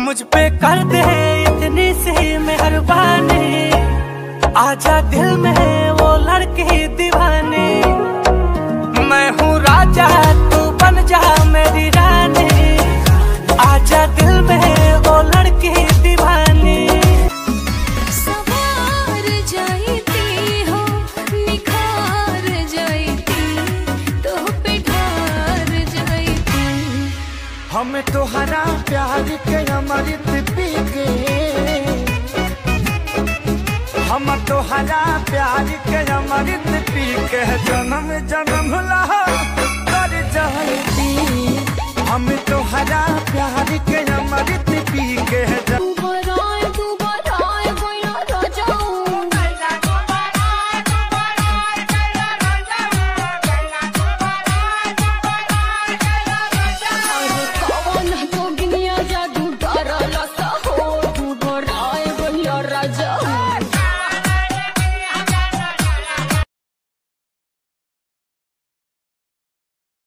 मुझ पे कर दे इतनी सी मेहरबानी, आजा दिल में वो लड़की दीवानी। मैं हूँ राजा तू बन जा मेरी रानी, आजा दिल में वो लड़की दीवानी। सवार जाती हो निखार जाती, तो पे ढार जाती। हम तोहरा प्यार के अमृत पी के, हम तोहरा प्यार के अमृत पी के जन्म जन्म ला कर जाती। हम तोहरा प्यार के अमृत पी के